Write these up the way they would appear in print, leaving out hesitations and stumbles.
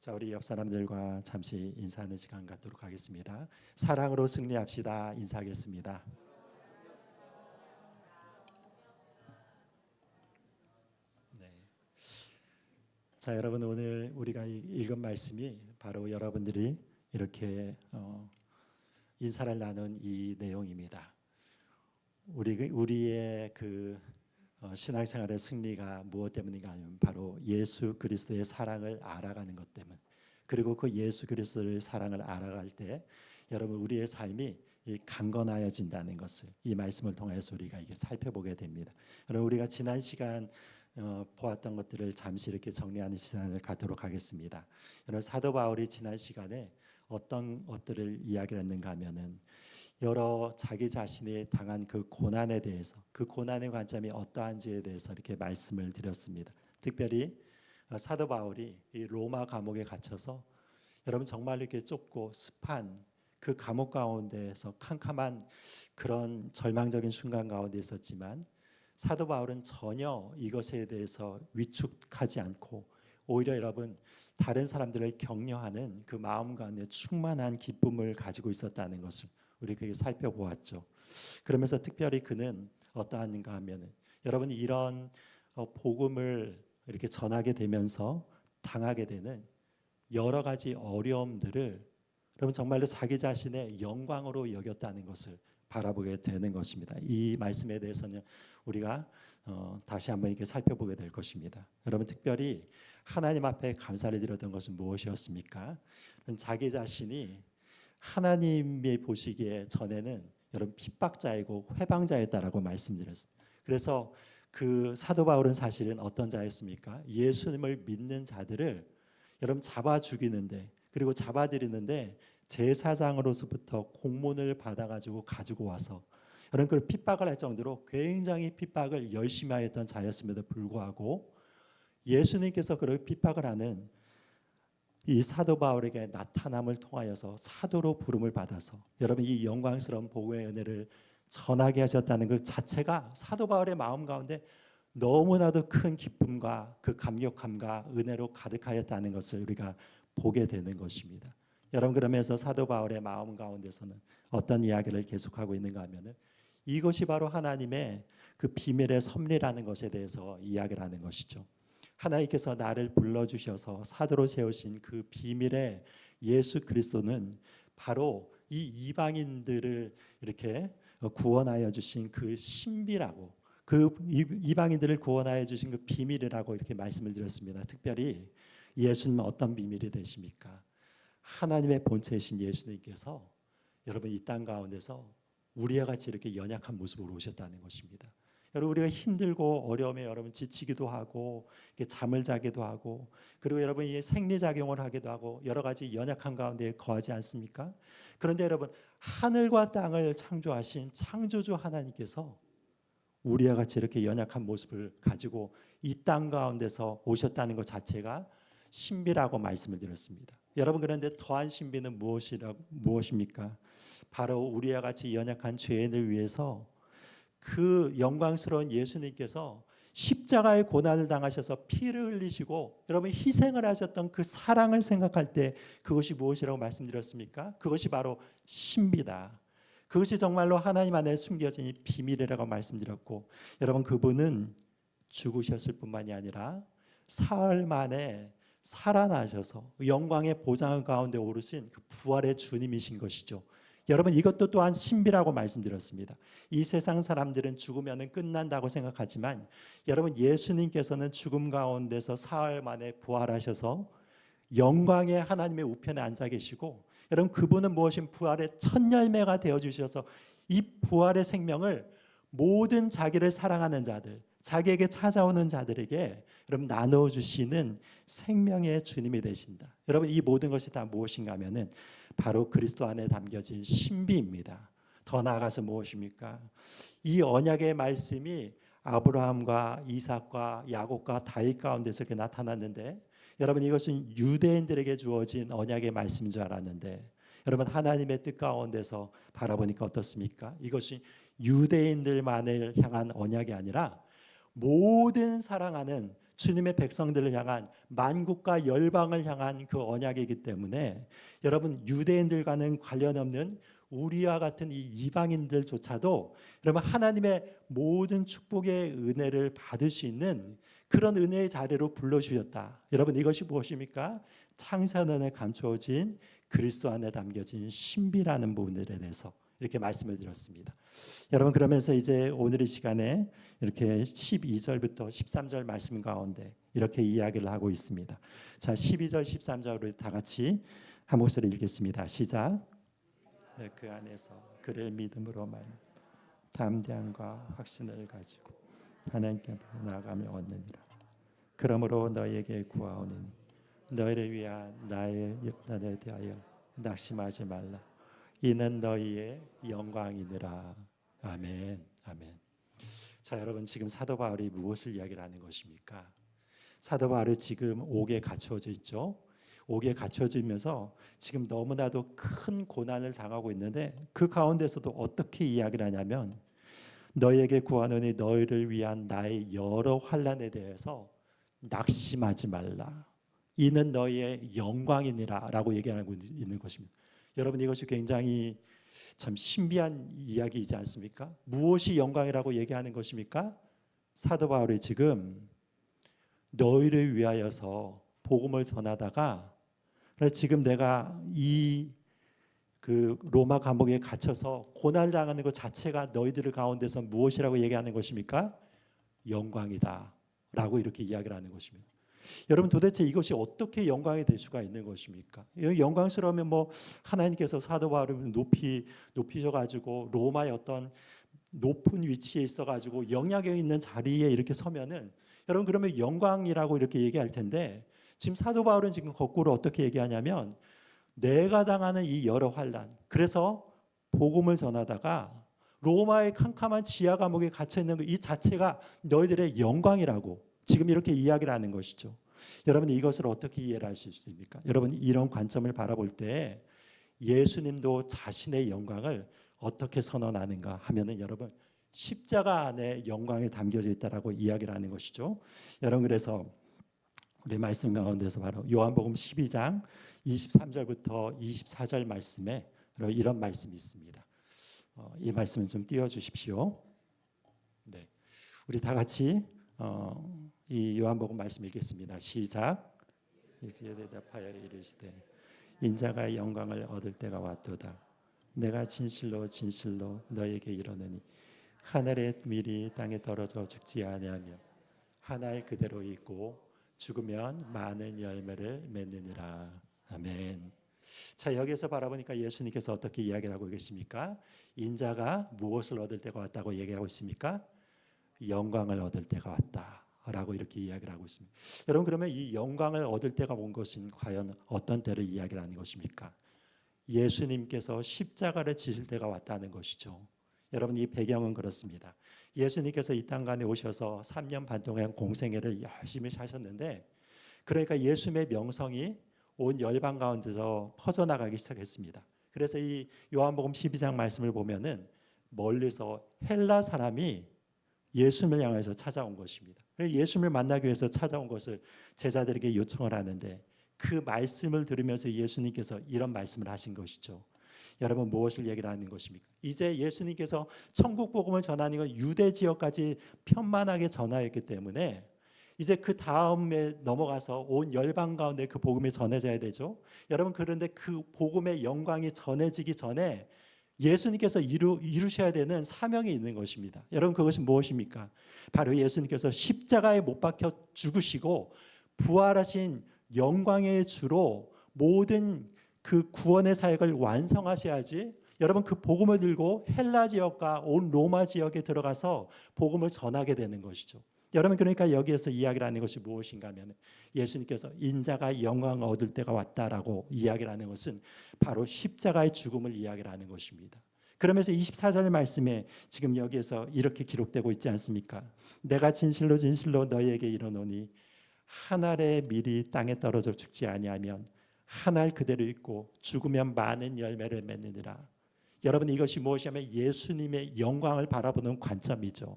자, 우리 옆 사람들과 잠시 인사하는 시간 갖도록 하겠습니다. 사랑으로 승리합시다. 인사하겠습니다. 네. 자, 여러분, 오늘 우리가 읽은 말씀이 바로 여러분들이 이렇게 인사를 나눈 이 내용입니다. 우리의 신앙생활의 승리가 무엇 때문인가 하면 바로 예수 그리스도의 사랑을 알아가는 것 때문. 그리고 그 예수 그리스도의 사랑을 알아갈 때 여러분 우리의 삶이 강건하여진다는 것을 이 말씀을 통해서 우리가 이게 살펴보게 됩니다. 여러분 우리가 지난 시간 보았던 것들을 잠시 이렇게 정리하는 시간을 갖도록 하겠습니다. 여러분 사도 바울이 지난 시간에 어떤 것들을 이야기를 했는가 하면은 여러 자기 자신이 당한 그 고난에 대해서 그 고난의 관점이 어떠한지에 대해서 이렇게 말씀을 드렸습니다. 특별히 사도 바울이 이 로마 감옥에 갇혀서 여러분 정말 이렇게 좁고 습한 그 감옥 가운데에서 캄캄한 그런 절망적인 순간 가운데 있었지만 사도 바울은 전혀 이것에 대해서 위축하지 않고 오히려 여러분 다른 사람들을 격려하는 그 마음 가운데 충만한 기쁨을 가지고 있었다는 것을 우리 그게 살펴보았죠. 그러면서 특별히 그는 어떠한가 하면은 여러분 이런 복음을 이렇게 전하게 되면서 당하게 되는 여러 가지 어려움들을 여러분 정말로 자기 자신의 영광으로 여겼다는 것을 바라보게 되는 것입니다. 이 말씀에 대해서는 우리가 다시 한번 이렇게 살펴보게 될 것입니다. 여러분 특별히 하나님 앞에 감사를 드렸던 것은 무엇이었습니까? 자기 자신이 하나님이 보시기에 전에는 여러분 핍박자이고 회방자였다라고 말씀드렸습니다. 그래서 그 사도 바울은 사실은 어떤 자였습니까? 예수님을 믿는 자들을 여러분 잡아 죽이는데 그리고 잡아들이는데 제사장으로서부터 공문을 받아가지고 가지고 와서 여러분 그 핍박을 할 정도로 굉장히 핍박을 열심히 하였던 자였음에도 불구하고 예수님께서 그를 핍박을 하는 이 사도 바울에게 나타남을 통하여서 사도로 부름을 받아서 여러분 이 영광스러운 복음의 은혜를 전하게 하셨다는 그 자체가 사도 바울의 마음 가운데 너무나도 큰 기쁨과 그 감격함과 은혜로 가득하였다는 것을 우리가 보게 되는 것입니다. 여러분 그러면서 사도 바울의 마음 가운데서는 어떤 이야기를 계속하고 있는가 하면은 이것이 바로 하나님의 그 비밀의 섭리라는 것에 대해서 이야기를 하는 것이죠. 하나님께서 나를 불러주셔서 사도로 세우신 그 비밀의 예수 그리스도는 바로 이 이방인들을 이렇게 구원하여 주신 그 신비라고 그 이방인들을 구원하여 주신 그 비밀이라고 이렇게 말씀을 드렸습니다. 특별히 예수님은 어떤 비밀이 되십니까? 하나님의 본체이신 예수님께서 여러분 이 땅 가운데서 우리와 같이 이렇게 연약한 모습으로 오셨다는 것입니다. 여러분 우리가 힘들고 어려움에 여러분 지치기도 하고 잠을 자기도 하고 그리고 여러분 이 생리작용을 하기도 하고 여러 가지 연약한 가운데 거하지 않습니까? 그런데 여러분 하늘과 땅을 창조하신 창조주 하나님께서 우리와 같이 이렇게 연약한 모습을 가지고 이 땅 가운데서 오셨다는 것 자체가 신비라고 말씀을 드렸습니다. 여러분 그런데 더한 신비는 무엇입니까? 바로 우리와 같이 연약한 죄인을 위해서 그 영광스러운 예수님께서 십자가의 고난을 당하셔서 피를 흘리시고 여러분 희생을 하셨던 그 사랑을 생각할 때 그것이 무엇이라고 말씀드렸습니까? 그것이 바로 신비다. 그것이 정말로 하나님 안에 숨겨진 비밀이라고 말씀드렸고 여러분 그분은 죽으셨을 뿐만이 아니라 사흘 만에 살아나셔서 영광의 보좌 가운데 오르신 그 부활의 주님이신 것이죠. 여러분 이것도 또한 신비라고 말씀드렸습니다. 이 세상 사람들은 죽으면 끝난다고 생각하지만 여러분 예수님께서는 죽음 가운데서 사흘 만에 부활하셔서 영광의 하나님의 우편에 앉아 계시고 여러분 그분은 무엇인 부활의 첫 열매가 되어주셔서 이 부활의 생명을 모든 자기를 사랑하는 자들 자기에게 찾아오는 자들에게 여러분 나눠주시는 생명의 주님이 되신다. 여러분 이 모든 것이 다 무엇인가 하면은 바로 그리스도 안에 담겨진 신비입니다. 더 나아가서 무엇입니까? 이 언약의 말씀이 아브라함과 이삭과 야곱과 다윗 가운데서 이렇게 나타났는데 여러분 이것은 유대인들에게 주어진 언약의 말씀인 줄 알았는데 여러분 하나님의 뜻 가운데서 바라보니까 어떻습니까? 이것이 유대인들만을 향한 언약이 아니라 모든 사랑하는 주님의 백성들을 향한 만국과 열방을 향한 그 언약이기 때문에 여러분 유대인들과는 관련 없는 우리와 같은 이 이방인들조차도 여러분 하나님의 모든 축복의 은혜를 받을 수 있는 그런 은혜의 자리로 불러주셨다. 여러분 이것이 무엇입니까? 창세전에 감추어진 그리스도 안에 담겨진 신비라는 부분들에 대해서 이렇게 말씀을 드렸습니다. 여러분 그러면서 이제 오늘 이 시간에 이렇게 12절부터 13절 말씀 가운데 이렇게 이야기를 하고 있습니다. 자, 12절 13절을 다 같이 한 목소리 읽겠습니다. 시작. 그 안에서 그를 믿음으로 말 담대함과 확신을 가지고 하나님께 나아가며 얻느니라. 그러므로 너희에게 구하오니 너희를 위한 나의 역단에 대하여 낙심하지 말라. 이는 너희의 영광이니라. 아멘. 아멘. 자, 여러분 지금 사도 바울이 무엇을 이야기를 하는 것입니까? 사도 바울이 지금 옥에 갇혀져 있죠. 옥에 갇혀지면서 지금 너무나도 큰 고난을 당하고 있는데 그 가운데서도 어떻게 이야기를 하냐면 너희에게 구하노니 너희를 위한 나의 여러 환난에 대해서 낙심하지 말라. 이는 너희의 영광이니라 라고 얘기하고 있는 것입니다. 여러분 이것이 굉장히 참 신비한 이야기이지 않습니까? 무엇이 영광이라고 얘기하는 것입니까? 사도 바울이 지금 너희를 위하여서 복음을 전하다가 지금 내가 이 그 로마 감옥에 갇혀서 고난을 당하는 것 자체가 너희들 가운데서 무엇이라고 얘기하는 것입니까? 영광이다 라고 이렇게 이야기를 하는 것입니다. 여러분 도대체 이것이 어떻게 영광이 될 수가 있는 것입니까? 영광스러우면 뭐 하나님께서 사도 바울을 높이셔가지고 로마의 어떤 높은 위치에 있어가지고 영향력 있는 자리에 이렇게 서면은 여러분 그러면 영광이라고 이렇게 얘기할 텐데 지금 사도 바울은 지금 거꾸로 어떻게 얘기하냐면 내가 당하는 이 여러 환난, 그래서 복음을 전하다가 로마의 캄캄한 지하 감옥에 갇혀 있는 이 자체가 너희들의 영광이라고 지금 이렇게 이야기를 하는 것이죠. 여러분 이것을 어떻게 이해를 할 수 있습니까? 여러분 이런 관점을 바라볼 때 예수님도 자신의 영광을 어떻게 선언하는가 하면은 여러분 십자가 안에 영광이 담겨져 있다라고 이야기를 하는 것이죠. 여러분 그래서 우리 말씀 가운데서 바로 요한복음 12장 23절부터 24절 말씀에 이런 말씀이 있습니다. 이 말씀을 좀 띄워주십시오. 네, 우리 다 같이 이 요한복음 말씀 읽겠습니다. 시작. 그에 대답하여 이르시되 인자가 영광을 얻을 때가 왔도다. 내가 진실로 진실로 너에게 이르노니 하늘의 밀이 땅에 떨어져 죽지 아니하며 하나의 그대로 있고 죽으면 많은 열매를 맺느니라. 아멘. 자, 여기서 바라보니까 예수님께서 어떻게 이야기를 하고 계십니까? 인자가 무엇을 얻을 때가 왔다고 얘기하고 있습니까? 영광을 얻을 때가 왔다라고 이렇게 이야기를 하고 있습니다. 여러분 그러면 이 영광을 얻을 때가 온 것은 과연 어떤 때를 이야기를 하는 것입니까? 예수님께서 십자가를 지실 때가 왔다는 것이죠. 여러분 이 배경은 그렇습니다. 예수님께서 이 땅 간에 오셔서 3년 반 동안 공생애를 열심히 사셨는데 그러니까 예수님의 명성이 온 열방 가운데서 퍼져나가기 시작했습니다. 그래서 이 요한복음 12장 말씀을 보면은 멀리서 헬라 사람이 예수님을 향해서 찾아온 것입니다. 예수님을 만나기 위해서 찾아온 것을 제자들에게 요청을 하는데 그 말씀을 들으면서 예수님께서 이런 말씀을 하신 것이죠. 여러분 무엇을 얘기를 하는 것입니까? 이제 예수님께서 천국 복음을 전하는 건 유대 지역까지 편만하게 전하였기 때문에 이제 그 다음에 넘어가서 온 열방 가운데 그 복음이 전해져야 되죠. 여러분 그런데 그 복음의 영광이 전해지기 전에 예수님께서 이루셔야 되는 사명이 있는 것입니다. 여러분 그것이 무엇입니까? 바로 예수님께서 십자가에 못 박혀 죽으시고 부활하신 영광의 주로 모든 그 구원의 사역을 완성하셔야지 여러분 그 복음을 들고 헬라 지역과 온 로마 지역에 들어가서 복음을 전하게 되는 것이죠. 여러분 그러니까 여기에서 이야기를 하는 것이 무엇인가 하면 예수님께서 인자가 영광을 얻을 때가 왔다라고 이야기를 하는 것은 바로 십자가의 죽음을 이야기를 하는 것입니다. 그러면서 24절 말씀에 지금 여기에서 이렇게 기록되고 있지 않습니까? 내가 진실로 진실로 너희에게 이르노니 한 알의 밀이 땅에 떨어져 죽지 아니하면 한 알 그대로 있고 죽으면 많은 열매를 맺느니라. 여러분 이것이 무엇이냐면 예수님의 영광을 바라보는 관점이죠.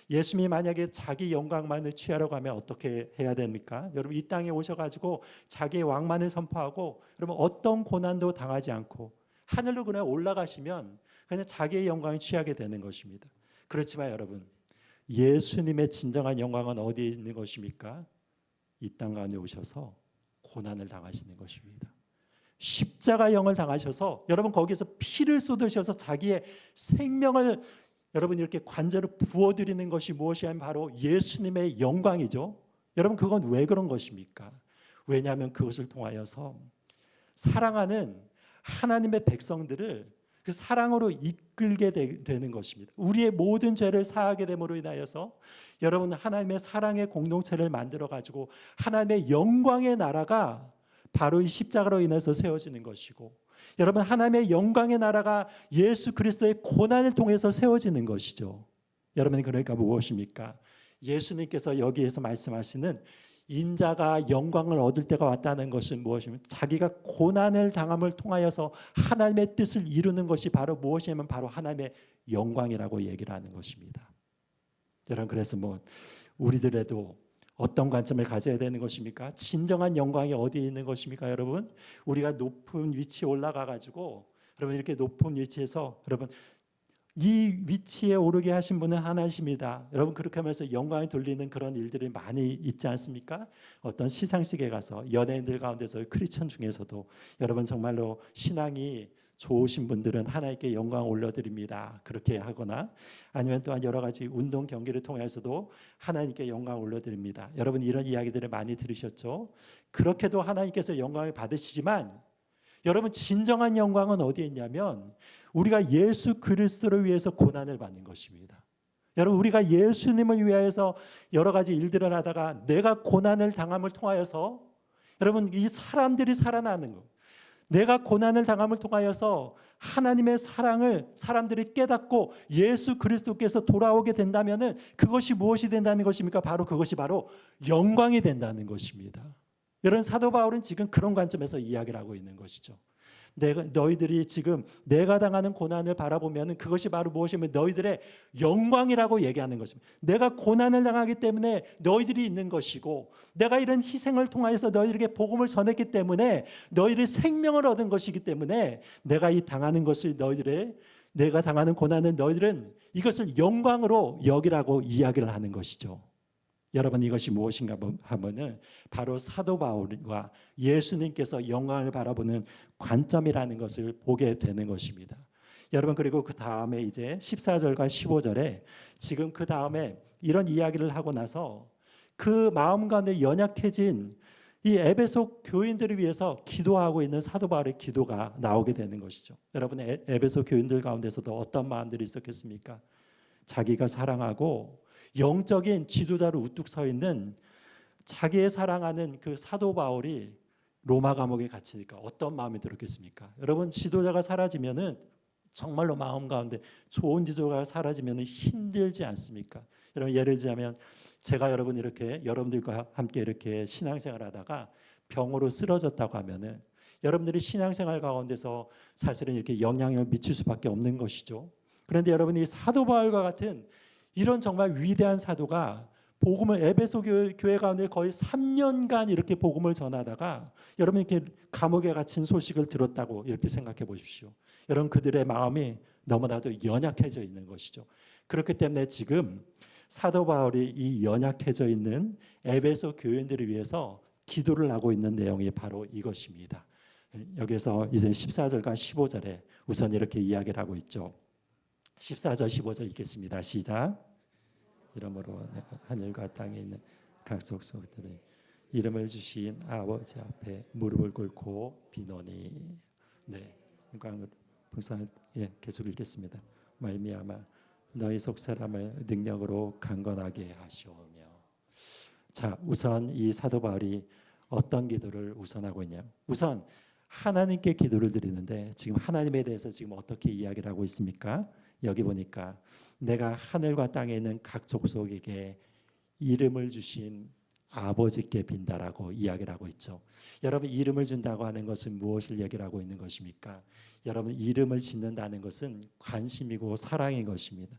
예수님이 만약에 자기 영광만을 취하려고 하면 어떻게 해야 됩니까? 여러분 이 땅에 오셔가지고 자기의 왕만을 선포하고 여러분 어떤 고난도 당하지 않고 하늘로 그냥 올라가시면 그냥 자기의 영광을 취하게 되는 것입니다. 그렇지만 여러분 예수님의 진정한 영광은 어디에 있는 것입니까? 이 땅 가운데 오셔서 고난을 당하시는 것입니다. 십자가형을 당하셔서 여러분 거기서 피를 쏟으셔서 자기의 생명을 여러분 이렇게 관제로 부어드리는 것이 무엇이냐면 바로 예수님의 영광이죠. 여러분 그건 왜 그런 것입니까? 왜냐하면 그것을 통하여서 사랑하는 하나님의 백성들을 그 사랑으로 이끌게 되는 것입니다. 우리의 모든 죄를 사하게 됨으로 인하여서 여러분 하나님의 사랑의 공동체를 만들어 가지고 하나님의 영광의 나라가 바로 이 십자가로 인해서 세워지는 것이고 여러분 하나님의 영광의 나라가 예수 그리스도의 고난을 통해서 세워지는 것이죠. 여러분 그러니까 무엇입니까? 예수님께서 여기에서 말씀하시는 인자가 영광을 얻을 때가 왔다는 것은 무엇이냐면 자기가 고난을 당함을 통하여서 하나님의 뜻을 이루는 것이 바로 무엇이냐면 바로 하나님의 영광이라고 얘기를 하는 것입니다. 여러분 그래서 우리들에도 어떤 관점을 가져야 되는 것입니까? 진정한 영광이 어디에 있는 것입니까? 여러분 우리가 높은 위치에 올라가 가지고 여러분 이렇게 높은 위치에서 여러분 이 위치에 오르게 하신 분은 하나님이다. 여러분 그렇게 하면서 영광을 돌리는 그런 일들이 많이 있지 않습니까? 어떤 시상식에 가서 연예인들 가운데서 크리스천 중에서도 여러분 정말로 신앙이 좋으신 분들은 하나님께 영광 올려드립니다. 그렇게 하거나 아니면 또한 여러 가지 운동 경기를 통해서도 하나님께 영광 올려드립니다. 여러분 이런 이야기들을 많이 들으셨죠? 그렇게도 하나님께서 영광을 받으시지만 여러분 진정한 영광은 어디에 있냐면 우리가 예수 그리스도를 위해서 고난을 받는 것입니다. 여러분 우리가 예수님을 위하여서 여러 가지 일들을 하다가 내가 고난을 당함을 통하여서 여러분 이 사람들이 살아나는 것, 내가 고난을 당함을 통하여서 하나님의 사랑을 사람들이 깨닫고 예수 그리스도께서 돌아오게 된다면은 그것이 무엇이 된다는 것입니까? 바로 그것이 바로 영광이 된다는 것입니다. 여러분 사도 바울은 지금 그런 관점에서 이야기를 하고 있는 것이죠. 너희들이 지금 내가 당하는 고난을 바라보면 그것이 바로 무엇이냐면 너희들의 영광이라고 얘기하는 것입니다. 내가 고난을 당하기 때문에 너희들이 있는 것이고 내가 이런 희생을 통하여서 너희들에게 복음을 전했기 때문에 너희들의 생명을 얻은 것이기 때문에 내가 이 당하는 것을 내가 당하는 고난은 너희들은 이것을 영광으로 여기라고 이야기를 하는 것이죠. 여러분 이것이 무엇인가 하면은 바로 사도 바울과 예수님께서 영광을 바라보는 관점이라는 것을 보게 되는 것입니다. 여러분 그리고 그 다음에 이제 14절과 15절에 지금 그 다음에 이런 이야기를 하고 나서 그 마음 가운데 연약해진 이 에베소 교인들을 위해서 기도하고 있는 사도 바울의 기도가 나오게 되는 것이죠. 여러분 에베소 교인들 가운데서도 어떤 마음들이 있었겠습니까? 자기가 사랑하고 영적인 지도자로 우뚝 서 있는 자기의 사랑하는 그 사도 바울이 로마 감옥에 갇히니까 어떤 마음이 들었겠습니까? 여러분 지도자가 사라지면은 정말로 마음 가운데 좋은 지도자가 사라지면은 힘들지 않습니까? 여러분 예를 들자면 제가 여러분들과 함께 이렇게 신앙생활하다가 병으로 쓰러졌다고 하면은 여러분들이 신앙생활 가운데서 사실은 이렇게 영향을 미칠 수밖에 없는 것이죠. 그런데 여러분이 사도 바울과 같은 이런 정말 위대한 사도가 복음을 에베소 교회 가운데 거의 3년간 이렇게 복음을 전하다가 여러분 이렇게 감옥에 갇힌 소식을 들었다고 이렇게 생각해 보십시오. 여러분 그들의 마음이 너무나도 연약해져 있는 것이죠. 그렇기 때문에 지금 사도 바울이 이 연약해져 있는 에베소 교인들을 위해서 기도를 하고 있는 내용이 바로 이것입니다. 여기서 이제 14절과 15절에 우선 이렇게 이야기를 하고 있죠. 14절 15절 읽겠습니다. 시작. 이러므로 내가 하늘과 땅에 있는 각 족속들의 이름을 주신 아버지 앞에 무릎을 꿇고 비노니. 네, 풍성한 계속 읽겠습니다. 말미암아 너희 속 사람을 능력으로 강건하게 하시오며. 자, 우선 이 사도 바울이 어떤 기도를 우선하고 있냐? 우선 하나님께 기도를 드리는데 지금 하나님에 대해서 지금 어떻게 이야기를 하고 있습니까? 여기 보니까 내가 하늘과 땅에 있는 각 족속에게 이름을 주신 아버지께 빈다라고 이야기를 하고 있죠. 여러분 이름을 준다고 하는 것은 무엇을 얘기를 하고 있는 것입니까? 여러분 이름을 짓는다는 것은 관심이고 사랑인 것입니다.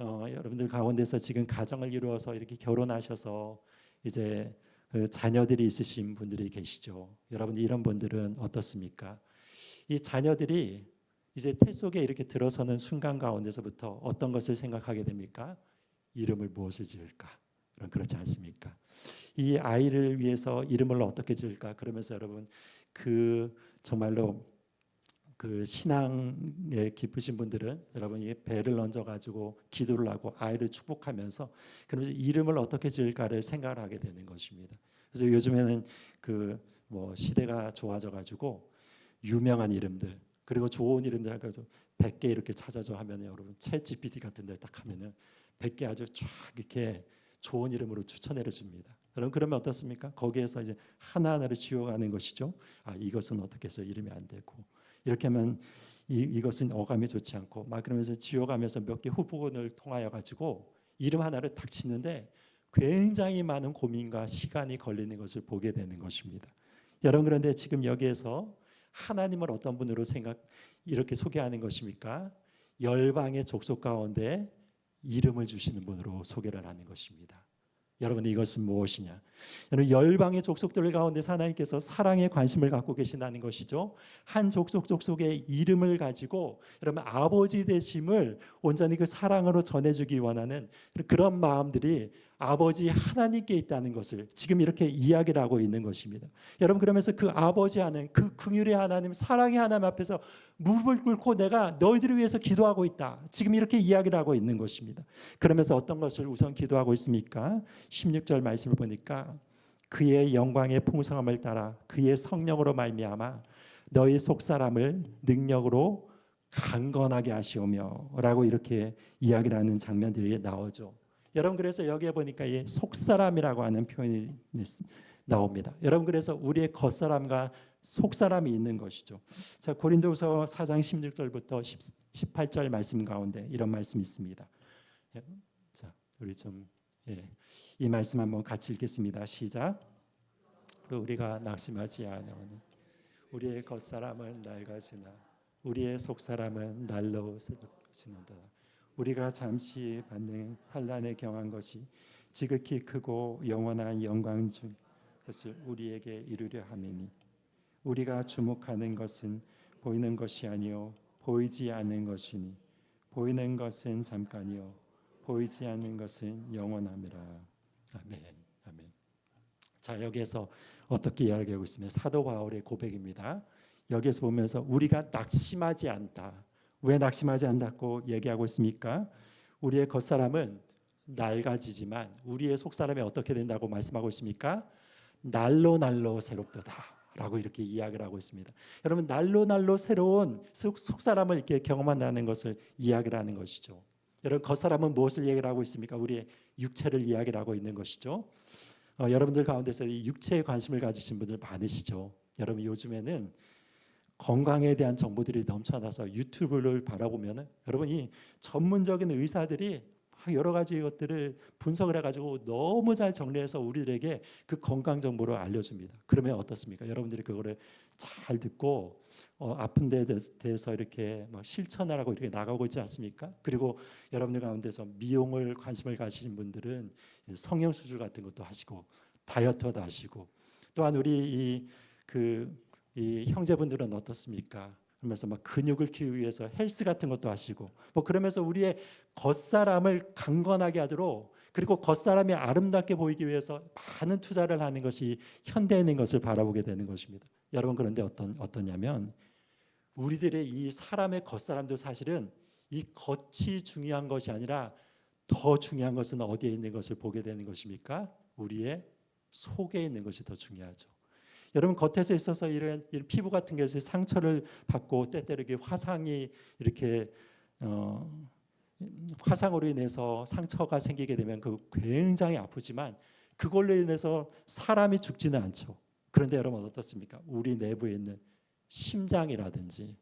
여러분들 가운데서 지금 가정을 이루어서 이렇게 결혼하셔서 이제 그 자녀들이 있으신 분들이 계시죠. 여러분 이런 분들은 어떻습니까? 이 자녀들이 이제 태 속에 이렇게 들어서는 순간 가운데서부터 어떤 것을 생각하게 됩니까? 이름을 무엇을 지을까? 그렇지 않습니까? 이 아이를 위해서 이름을 어떻게 지을까? 그러면서 여러분 그 정말로 그 신앙에 깊으신 분들은 여러분이 배를 얹어 가지고 기도를 하고 아이를 축복하면서 그러면서 이름을 어떻게 지을까를 생각을 하게 되는 것입니다. 그래서 요즘에는 그 뭐 시대가 좋아져 가지고 유명한 이름들 그리고 좋은 이름들 해가지고 100개 이렇게 찾아줘 하면 여러분 챗 GPT 같은 데 딱 하면은 100개 아주 쫙 이렇게 좋은 이름으로 추천해 줍니다. 여러분 그러면 어떻습니까? 거기에서 이제 하나하나를 지워가는 것이죠. 아 이것은 어떻게 해서 이름이 안 되고 이렇게 하면 이것은 어감이 좋지 않고 막 그러면서 지워가면서 몇 개 후보군을 통하여 가지고 이름 하나를 딱 짓는데 굉장히 많은 고민과 시간이 걸리는 것을 보게 되는 것입니다. 여러분 그런데 지금 여기에서 하나님을 어떤 분으로 이렇게 소개하는 것입니까? 열방의 족속 가운데 이름을 주시는 분으로 소개를 하는 것입니다. 여러분 이것은 무엇이냐? 여러분 열방의 족속들 가운데 하나님께서 사랑에 관심을 갖고 계신다는 것이죠. 한 족속의 이름을 가지고 여러분 아버지 되심을 온전히 그 사랑으로 전해주기 원하는 그런 마음들이 아버지 하나님께 있다는 것을 지금 이렇게 이야기를 하고 있는 것입니다. 여러분 그러면서 그 아버지 하나님, 그 긍휼의 하나님, 사랑의 하나님 앞에서 무릎을 꿇고 내가 너희들을 위해서 기도하고 있다. 지금 이렇게 이야기를 하고 있는 것입니다. 그러면서 어떤 것을 우선 기도하고 있습니까? 16절 말씀을 보니까 그의 영광의 풍성함을 따라 그의 성령으로 말미암아 너희 속사람을 능력으로 강건하게 하시오며 라고 이렇게 이야기를 하는 장면들이 나오죠. 여러분 그래서 여기에 보니까 이 속사람이라고 하는 표현이 나옵니다. 여러분 그래서 우리의 겉사람과 속사람이 있는 것이죠. 자 고린도서 4장 16절부터 18절 말씀 가운데 이런 말씀이 있습니다. 자 우리 좀 이 말씀 한번 같이 읽겠습니다. 시작. 우리가 낙심하지 아니하니 우리의 겉사람은 낡아지나 우리의 속사람은 날로 새롭지는다. 우리가 잠시 받는 환난에 경한 것이 지극히 크고 영원한 영광 중 것을 우리에게 이루려 함이니 우리가 주목하는 것은 보이는 것이 아니요 보이지 않는 것이니 보이는 것은 잠깐이요 보이지 않는 것은 영원함이라. 아멘. 아멘. 자 여기에서 어떻게 이야기하고 있으면 사도 바울의 고백입니다. 여기에서 보면서 우리가 낙심하지 않다. 왜 낙심하지 않다고 얘기하고 있습니까? 우리의 겉사람은 낡아지지만 우리의 속사람이 어떻게 된다고 말씀하고 있습니까? 날로 새롭도다 라고 이렇게 이야기를 하고 있습니다. 여러분 날로 새로운 속사람을 이렇게 경험한다는 것을 이야기를 하는 것이죠. 여러분 겉사람은 무엇을 얘기를 하고 있습니까? 우리의 육체를 이야기를 하고 있는 것이죠. 여러분들 가운데서 이 육체에 관심을 가지신 분들 많으시죠. 여러분 요즘에는 건강에 대한 정보들이 넘쳐나서 유튜브를 바라보면 여러분이 전문적인 의사들이 여러 가지 것들을 분석을 해가지고 너무 잘 정리해서 우리들에게 그 건강 정보를 알려줍니다. 그러면 어떻습니까? 여러분들이 그거를 잘 듣고 아픈 데에 대해서 이렇게 막 실천하라고 이렇게 나가고 있지 않습니까? 그리고 여러분들 가운데서 미용을 관심을 가지신 분들은 성형 수술 같은 것도 하시고 다이어트도 하시고 또한 우리 이 형제분들은 어떻습니까? 그러면서 막 근육을 키우기 위해서 헬스 같은 것도 하시고 뭐 그러면서 우리의 겉사람을 강건하게 하도록 그리고 겉사람이 아름답게 보이기 위해서 많은 투자를 하는 것이 현대인인 것을 바라보게 되는 것입니다. 여러분 그런데 어떠냐면 우리들의 이 사람의 겉사람도 사실은 이 겉이 중요한 것이 아니라 더 중요한 것은 어디에 있는 것을 보게 되는 것입니까? 우리의 속에 있는 것이 더 중요하죠. 여러분 겉에서 있어서 이런 피부 같은 것이 상처를 받고 때때로 이렇게 화상이 이렇게 화상으로 인해서 상처가 생기게 되면 그 굉장히 아프지만 그걸로 인해서 사람이 죽지는 않죠. 그런데 여러분 어떻습니까? 우리 내부에 있는 심장이라든지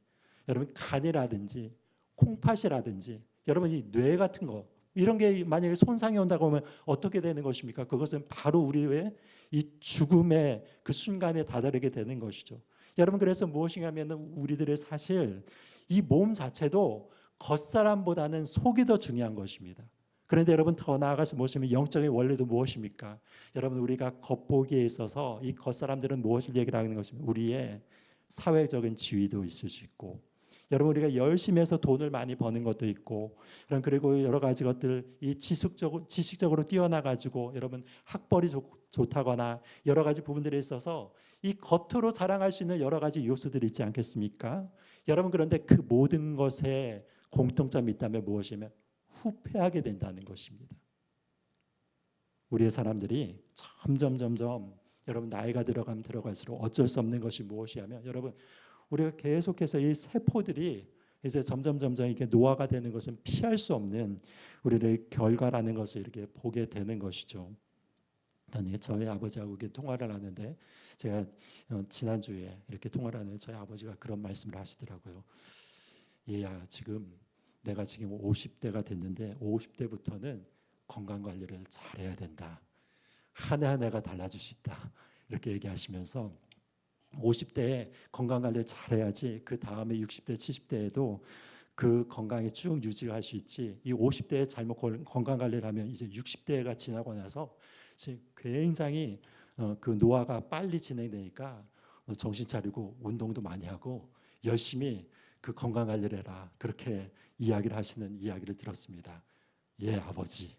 여러분 간이라든지 콩팥이라든지 여러분 이 뇌 같은 거 이런 게 만약에 손상이 온다고 하면 어떻게 되는 것입니까? 그것은 바로 우리의 이 죽음의 그 순간에 다다르게 되는 것이죠. 여러분 그래서 무엇이냐면 우리들의 사실 이 몸 자체도 겉사람보다는 속이 더 중요한 것입니다. 그런데 여러분 더 나아가서 보시면 영적인 원리도 무엇입니까? 여러분 우리가 겉보기에 있어서 이 겉사람들은 무엇을 얘기를 하는 것입니까? 우리의 사회적인 지위도 있을 수 있고 여러분 우리가 열심히 해서 돈을 많이 버는 것도 있고 그리고 여러 가지 것들 이 지식적으로 뛰어나가지고 여러분 학벌이 좋다거나 여러 가지 부분들에 있어서 이 겉으로 자랑할 수 있는 여러 가지 요소들이 있지 않겠습니까? 여러분 그런데 그 모든 것에 공통점이 있다면 무엇이면 후패하게 된다는 것입니다. 우리의 사람들이 점점 여러분 나이가 들어가면 들어갈수록 어쩔 수 없는 것이 무엇이냐면 여러분 우리가 계속해서 이 세포들이 이제 점점 이게 노화가 되는 것은 피할 수 없는 우리의 결과라는 것을 이렇게 보게 되는 것이죠. 저희 아버지하고 이렇게 통화를 하는데 제가 지난주에 이렇게 통화를 하는데 저희 아버지가 그런 말씀을 하시더라고요. 얘야 내가 지금 50대가 됐는데 50대부터는 건강 관리를 잘해야 된다. 한 해 한 해가 달라질 수 있다. 이렇게 얘기하시면서 50대에 건강 관리를 잘해야지 그 다음에 60대, 70대에도 그 건강이 쭉 유지할 수 있지. 이 50대에 잘못 건강 관리를 하면 이제 60대가 지나고 나서 굉장히 그 노화가 빨리 진행되니까 정신 차리고 운동도 많이 하고 열심히 그 건강 관리를 해라. 그렇게 이야기를 하시는 이야기를 들었습니다. 예, 아버지.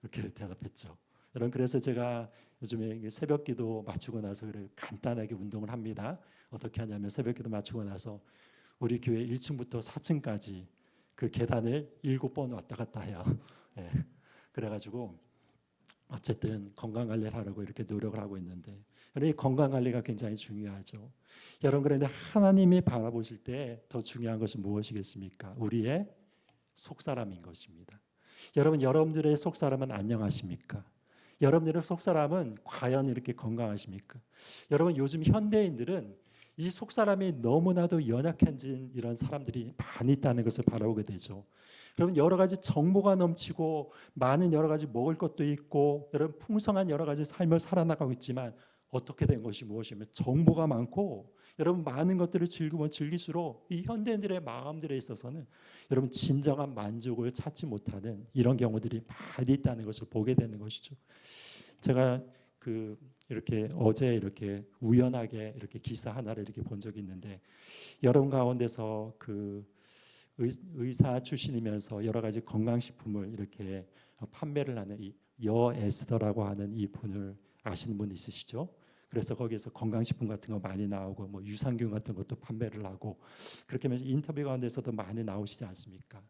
이렇게 대답했죠. 여러분 그래서 제가 요즘에 새벽기도 마치고 나서 간단하게 운동을 합니다. 어떻게 하냐면 새벽기도 마치고 나서 우리 교회 1층부터 4층까지 그 계단을 7번 왔다 갔다 해요. 예. 그래가지고 어쨌든 건강 관리를 하려고 이렇게 노력을 하고 있는데 이 건강 관리가 굉장히 중요하죠. 여러분 그런데 하나님이 바라보실 때 더 중요한 것은 무엇이겠습니까? 우리의 속사람인 것입니다. 여러분들의 속사람은 안녕하십니까? 여러분들의 속사람은 과연 이렇게 건강하십니까? 여러분 요즘 현대인들은 이 속사람이 너무나도 연약해진 이런 사람들이 많이 있다는 것을 바라보게 되죠. 여러분 여러 가지 정보가 넘치고 많은 여러 가지 먹을 것도 있고 여러분 풍성한 여러 가지 삶을 살아나가고 있지만 어떻게 된 것이 무엇이면 정보가 많고 여러분 많은 것들을 즐기면 즐길수록 이 현대인들의 마음들에 있어서는 여러분 진정한 만족을 찾지 못하는 이런 경우들이 많이 있다는 것을 보게 되는 것이죠. 제가 이렇게 어제 이렇게 우연하게 이렇게 기사 하나를 이렇게 본 적이 있는데 여러분 가운데서 의사 출신이면서 여러 가지 건강식품을 이렇게 판매를 하는 이 여에스더라고 하는 이 분을 아시는 분 있으시죠? 그래서 거기에서 건강식품 같은 거 많이 나오고 뭐 유산균 같은 것도 판매를 하고 그렇게 하면서 인터뷰 가운데서도 많이 나오시지 않습니까?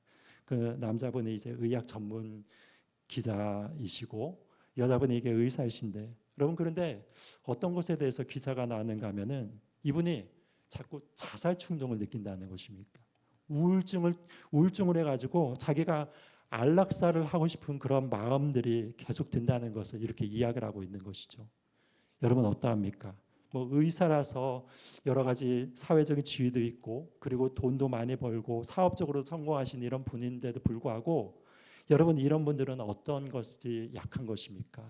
그 남자분이 이제 의학 전문 기자이시고 여자분이 이게 의사이신데 여러분 그런데 어떤 것에 대해서 기사가 나왔는가 하면은 이분이 자꾸 자살 충동을 느낀다는 것입니까? 우울증을 해가지고 자기가 안락사를 하고 싶은 그런 마음들이 계속 든다는 것을 이렇게 이야기를 하고 있는 것이죠. 여러분 어떠합니까? 뭐 의사라서 여러 가지 사회적인 지위도 있고 그리고 돈도 많이 벌고 사업적으로 성공하신 이런 분인데도 불구하고 여러분 이런 분들은 어떤 것이 약한 것입니까?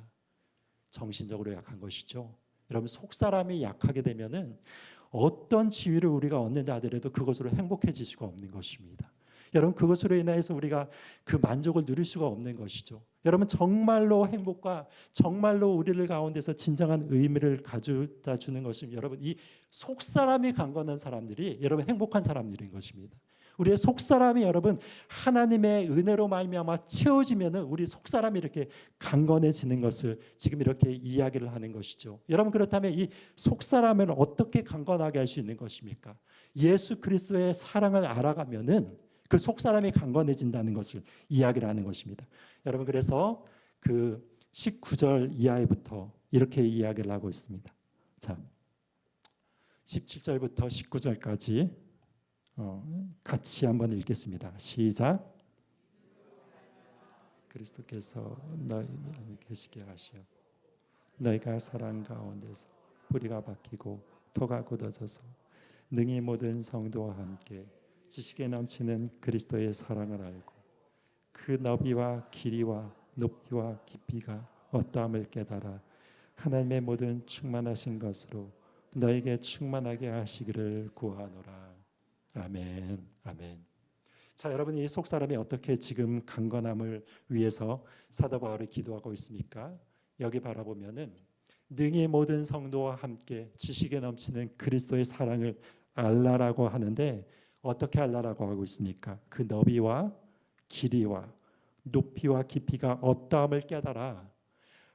정신적으로 약한 것이죠. 여러분 속사람이 약하게 되면은 어떤 지위를 우리가 얻는다 하더라도 그것으로 행복해질 수가 없는 것입니다. 여러분 그것으로 인해서 우리가 그 만족을 누릴 수가 없는 것이죠. 여러분 정말로 행복과 정말로 우리를 가운데서 진정한 의미를 가져다 주는 것은 여러분 이 속사람이 강건한 사람들이 여러분 행복한 사람들인 것입니다. 우리의 속사람이 여러분 하나님의 은혜로 말미암아 채워지면은 우리 속사람이 이렇게 강건해지는 것을 지금 이렇게 이야기를 하는 것이죠. 여러분 그렇다면 이 속사람을 어떻게 강건하게 할 수 있는 것입니까? 예수 그리스도의 사랑을 알아가면은 그 속사람이 강건해진다는 것을 이야기를 하는 것입니다. 여러분 그래서 그 19절 이하부터 이렇게 이야기를 하고 있습니다. 자, 17절부터 19절까지 같이 한번 읽겠습니다. 시작. 그리스도께서 너희 계시게 하시어 너희가 사랑 가운데서 뿌리가 박히고 토가 굳어져서 능히 모든 성도와 함께 지식에 넘치는 그리스도의 사랑을 알고 그 너비와 길이와 높이와 깊이가 어떠함을 깨달아 하나님의 모든 충만하신 것으로 너에게 충만하게 하시기를 구하노라. 아멘. 아멘. 자, 여러분 이 속사람이 어떻게 지금 강건함을 위해서 사도 바울이 기도하고 있습니까? 여기 바라보면은 능히 모든 성도와 함께 지식에 넘치는 그리스도의 사랑을 알라라고 하는데 어떻게 알라라고 하고 있습니까? 그 너비와 길이와 높이와 깊이가 어떠함을 깨달아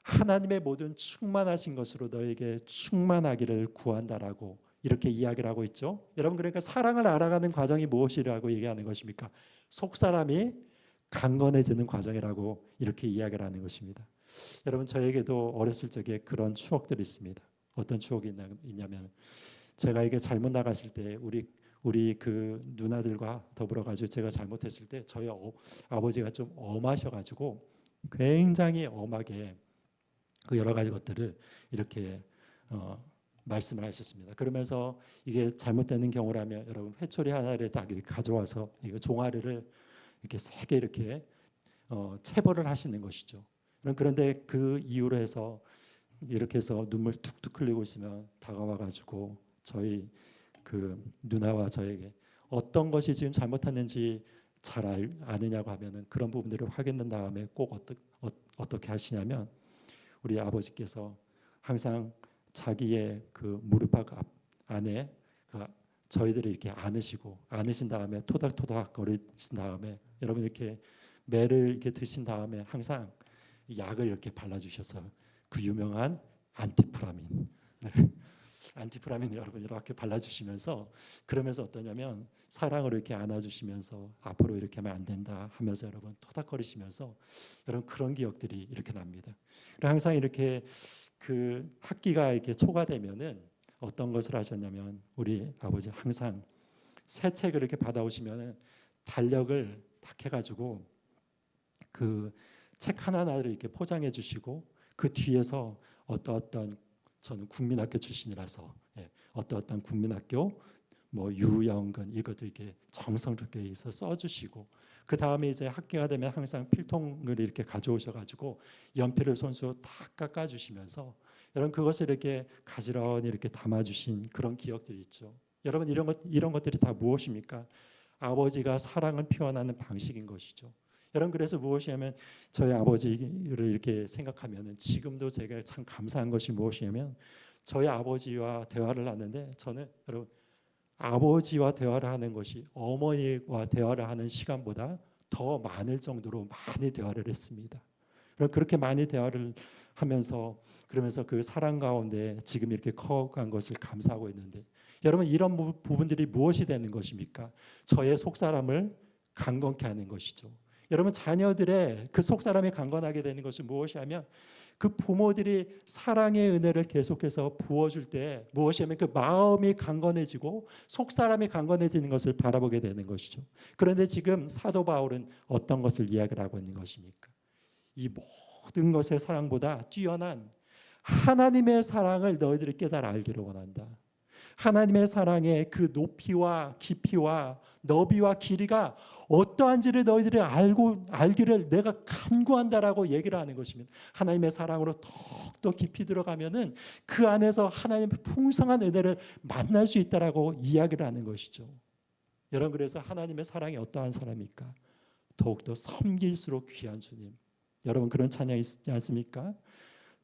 하나님의 모든 충만하신 것으로 너에게 충만하기를 구한다라고 이렇게 이야기를 하고 있죠. 여러분 그러니까 사랑을 알아가는 과정이 무엇이라고 얘기하는 것입니까? 속사람이 강건해지는 과정이라고 이렇게 이야기를 하는 것입니다. 여러분 저에게도 어렸을 적에 그런 추억들이 있습니다. 어떤 추억이 있냐면 제가 이게 잘못 나갔을 때 우리 그 누나들과 더불어 가지고 제가 잘못했을 때 저희 아버지가 좀 엄하셔 가지고 굉장히 엄하게 그 여러 가지 것들을 이렇게 말씀을 하셨습니다. 그러면서 이게 잘못되는 경우라면 여러분 회초리 하나를 딱 이렇게 가져와서 이거 종아리를 이렇게 세게 이렇게 체벌을 하시는 것이죠. 그런데 그 이유로 해서 이렇게 해서 눈물 툭툭 흘리고 있으면 다가와 가지고 저희 그 누나와 저에게 어떤 것이 지금 잘못했는지 잘 아느냐고 하면은 그런 부분들을 확인한 다음에 꼭 어떻게 하시냐면 우리 아버지께서 항상 자기의 그 무릎 안에 저희들을 이렇게 안으신 다음에 토닥토닥 거리신 다음에 여러분 이렇게 매를 이렇게 드신 다음에 항상 약을 이렇게 발라주셔서 그 유명한 안티프라민 네. 안티프라민 여러분 이렇게 발라주시면서 그러면서 어떠냐면 사랑으로 이렇게 안아주시면서 앞으로 이렇게 하면 안 된다 하면서 여러분 토닥거리시면서 여러분 그런 기억들이 이렇게 납니다. 그리고 항상 이렇게 그 학기가 이렇게 초과되면은 어떤 것을 하셨냐면 우리 아버지 항상 새 책을 이렇게 받아오시면은 달력을 딱 해가지고 그 책 하나하나를 이렇게 포장해 주시고 그 뒤에서 어떤 저는 국민학교 출신이라서 어떤 국민학교 뭐 유영근 이것들 이렇게 정성스럽게 해서 써주시고 그 다음에 이제 학기가 되면 항상 필통을 이렇게 가져오셔가지고 연필을 손수로 다 깎아주시면서 여러분 그것을 이렇게 가지런히 이렇게 담아주신 그런 기억들이 있죠. 여러분 이런 것들이 다 무엇입니까? 아버지가 사랑을 표현하는 방식인 것이죠. 여러분 그래서 무엇이냐면 저희 아버지를 이렇게 생각하면은 지금도 제가 참 감사한 것이 무엇이냐면 저희 아버지와 대화를 하는데 저는 여러분 아버지와 대화를 하는 것이 어머니와 대화를 하는 시간보다 더 많을 정도로 많이 대화를 했습니다. 그렇게 많이 대화를 하면서 그러면서 그 사랑 가운데 지금 이렇게 커간 것을 감사하고 있는데 여러분 이런 부분들이 무엇이 되는 것입니까? 저의 속사람을 강건케 하는 것이죠. 여러분 자녀들의 그 속사람이 강건하게 되는 것은 무엇이냐면 그 부모들이 사랑의 은혜를 계속해서 부어줄 때 무엇이냐면 그 마음이 강건해지고 속사람이 강건해지는 것을 바라보게 되는 것이죠. 그런데 지금 사도 바울은 어떤 것을 이야기를 하고 있는 것입니까? 이 모든 것의 사랑보다 뛰어난 하나님의 사랑을 너희들이 깨달아 알기를 원한다. 하나님의 사랑의 그 높이와 깊이와 너비와 길이가 어떠한지를 너희들이 알기를 내가 간구한다라고 얘기를 하는 것입니다. 하나님의 사랑으로 더욱더 깊이 들어가면은 그 안에서 하나님의 풍성한 은혜를 만날 수 있다라고 이야기를 하는 것이죠. 여러분 그래서 하나님의 사랑이 어떠한 사람입니까? 더욱더 섬길수록 귀한 주님. 여러분 그런 찬양이 있지 않습니까?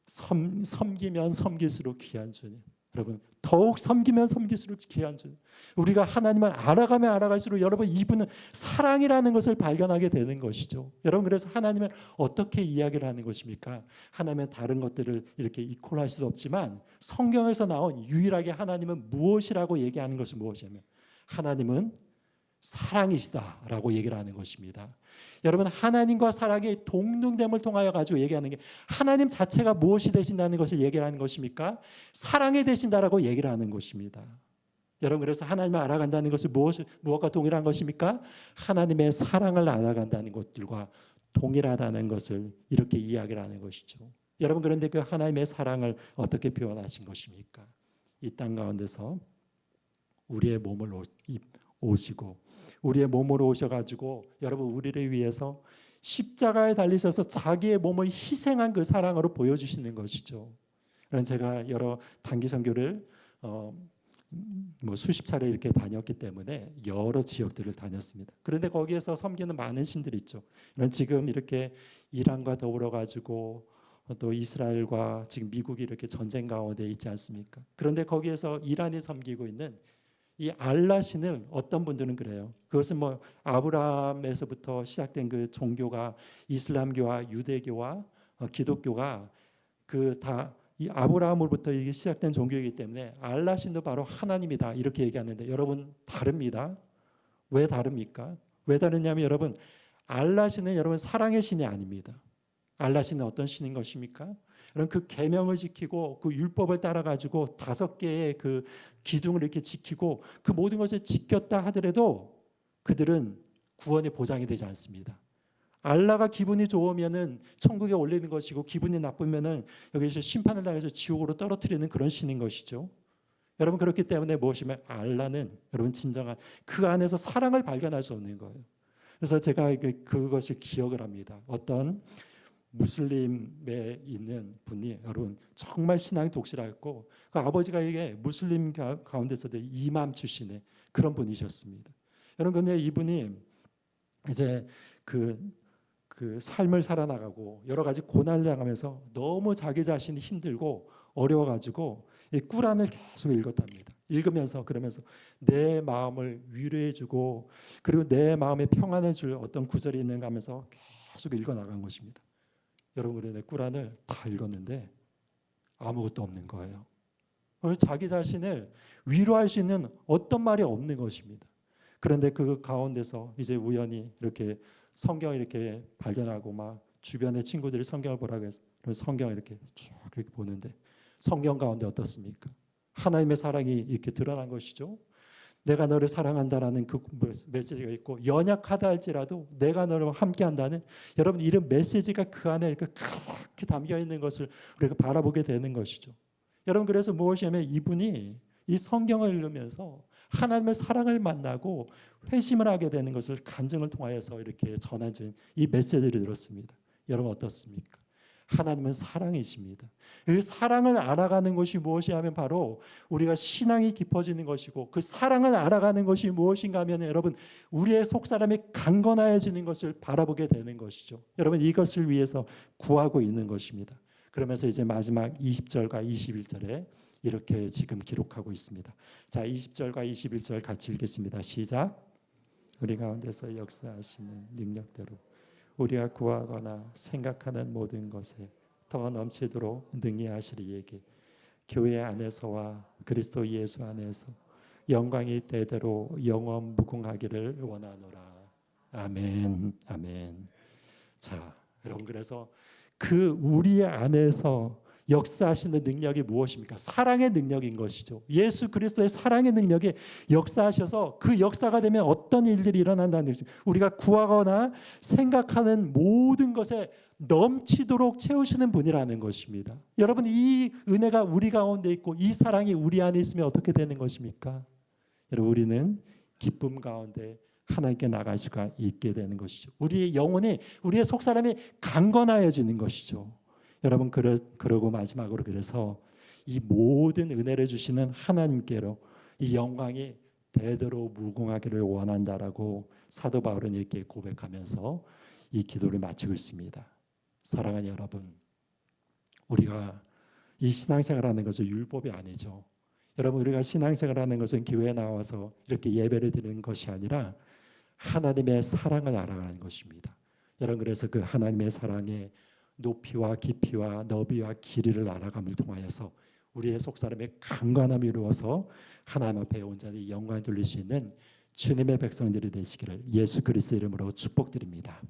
섬기면 섬길수록 귀한 주님. 여러분 더욱 섬기면 섬길수록 귀한 주님. 우리가 하나님을 알아가면 알아갈수록 여러분 이분은 사랑이라는 것을 발견하게 되는 것이죠. 여러분 그래서 하나님은 어떻게 이야기를 하는 것입니까? 하나님은 다른 것들을 이렇게 이퀄할 수도 없지만 성경에서 나온 유일하게 하나님은 무엇이라고 얘기하는 것은 무엇이냐면 하나님은 사랑이시다라고 얘기를 하는 것입니다. 여러분 하나님과 사랑의 동등됨을 통하여 가지고 얘기하는 게 하나님 자체가 무엇이 되신다는 것을 얘기를 하는 것입니까? 사랑이 되신다라고 얘기를 하는 것입니다. 여러분 그래서 하나님을 알아간다는 것은 무엇과 동일한 것입니까? 하나님의 사랑을 알아간다는 것들과 동일하다는 것을 이렇게 이야기를 하는 것이죠. 여러분 그런데 그 하나님의 사랑을 어떻게 표현하신 것입니까? 이 땅 가운데서 우리의 몸을 오시고 우리의 몸으로 오셔가지고 여러분 우리를 위해서 십자가에 달리셔서 자기의 몸을 희생한 그 사랑으로 보여주시는 것이죠. 그래서 제가 여러 단기 선교를 뭐 수십 차례 이렇게 다녔기 때문에 여러 지역들을 다녔습니다. 그런데 거기에서 섬기는 많은 신들이 있죠. 이런 지금 이렇게 이란과 더불어 가지고 또 이스라엘과 지금 미국이 이렇게 전쟁 가운데 있지 않습니까? 그런데 거기에서 이란이 섬기고 있는 이 알라 신을 어떤 분들은 그래요. 그것은 뭐 아브라함에서부터 시작된 그 종교가 이슬람교와 유대교와 기독교가 그 다 이 아브라함으로부터 이게 시작된 종교이기 때문에 알라 신도 바로 하나님이다 이렇게 얘기하는데 여러분 다릅니다. 왜 다릅니까? 왜 다르냐면 여러분 알라 신은 여러분 사랑의 신이 아닙니다. 알라 신은 어떤 신인 것입니까? 여러분 그 계명을 지키고 그 율법을 따라 가지고 5개의 그 기둥을 이렇게 지키고 그 모든 것을 지켰다 하더라도 그들은 구원의 보장이 되지 않습니다. 알라가 기분이 좋으면은 천국에 올리는 것이고 기분이 나쁘면은 여기서 심판을 당해서 지옥으로 떨어뜨리는 그런 신인 것이죠. 여러분 그렇기 때문에 무엇이면 알라는 여러분 진정한 그 안에서 사랑을 발견할 수 없는 거예요. 그래서 제가 그것을 기억을 합니다. 어떤 무슬림에 있는 분이 여러분 정말 신앙이 독실하였고 그 아버지가 이게 무슬림 가운데서도 이맘 출신의 그런 분이셨습니다. 여러분 근데 이분이 이제 그 삶을 살아나가고 여러 가지 고난을 당하면서 너무 자기 자신이 힘들고 어려워가지고 이 꾸란을 계속 읽었답니다. 읽으면서 그러면서 내 마음을 위로해주고 그리고 내 마음에 평안을 줄 어떤 구절이 있는가 하면서 계속 읽어나간 것입니다. 여러분의 꾸란을 다 읽었는데 아무것도 없는 거예요. 자기 자신을 위로할 수 있는 어떤 말이 없는 것입니다. 그런데 그 가운데서 이제 우연히 이렇게 성경을 이렇게 발견하고 막 주변의 친구들이 성경을 보라고 해서 성경을 이렇게 쭉 이렇게 보는데 성경 가운데 어떻습니까? 하나님의 사랑이 이렇게 드러난 것이죠. 내가 너를 사랑한다라는 그 메시지가 있고 연약하다 할지라도 내가 너를 함께한다는 여러분 이런 메시지가 그 안에 그렇게 담겨 있는 것을 우리가 바라보게 되는 것이죠. 여러분 그래서 무엇이냐면 이분이 이 성경을 읽으면서 하나님의 사랑을 만나고 회심을 하게 되는 것을 간증을 통하여서 이렇게 전해진 이 메시지를 들었습니다. 여러분 어떻습니까? 하나님은 사랑이십니다. 그 사랑을 알아가는 것이 무엇이냐면 바로 우리가 신앙이 깊어지는 것이고 그 사랑을 알아가는 것이 무엇인가 하면 여러분 우리의 속사람이 강건하여지는 것을 바라보게 되는 것이죠. 여러분 이것을 위해서 구하고 있는 것입니다. 그러면서 이제 마지막 20절과 21절에 이렇게 지금 기록하고 있습니다. 자, 20절과 21절 같이 읽겠습니다. 시작. 우리 가운데서 역사하시는 능력대로 우리가 구하거나 생각하는 모든 것에 더 넘치도록 능히 하시리에게 교회 안에서와 그리스도 예수 안에서 영광이 때대로 영원 무궁하기를 원하노라. 아멘. 아멘. 자, 여러분 그래서 그 우리 안에서 역사하시는 능력이 무엇입니까? 사랑의 능력인 것이죠. 예수 그리스도의 사랑의 능력이 역사하셔서 그 역사가 되면 어떤 일들이 일어난다는 것입니다. 우리가 구하거나 생각하는 모든 것에 넘치도록 채우시는 분이라는 것입니다. 여러분 이 은혜가 우리 가운데 있고 이 사랑이 우리 안에 있으면 어떻게 되는 것입니까? 여러분 우리는 기쁨 가운데 하나님께 나갈 수가 있게 되는 것이죠. 우리의 영혼이 우리의 속사람이 강건하여지는 것이죠. 여러분 그러고 마지막으로 그래서 이 모든 은혜를 주시는 하나님께로 이 영광이 대대로 무궁하기를 원한다라고 사도 바울은 이렇게 고백하면서 이 기도를 마치고 있습니다. 사랑하는 여러분, 우리가 이 신앙생활하는 것은 율법이 아니죠. 여러분 우리가 신앙생활하는 것은 교회에 나와서 이렇게 예배를 드리는 것이 아니라 하나님의 사랑을 알아가는 것입니다. 여러분 그래서 그 하나님의 사랑에 높이와 깊이와 너비와 길이를 알아감을 통하여서 우리의 속사람의 강건함이 이루어서 하나님 앞에 온전히 영광을 돌릴 수 있는 주님의 백성들이 되시기를 예수 그리스도 이름으로 축복드립니다.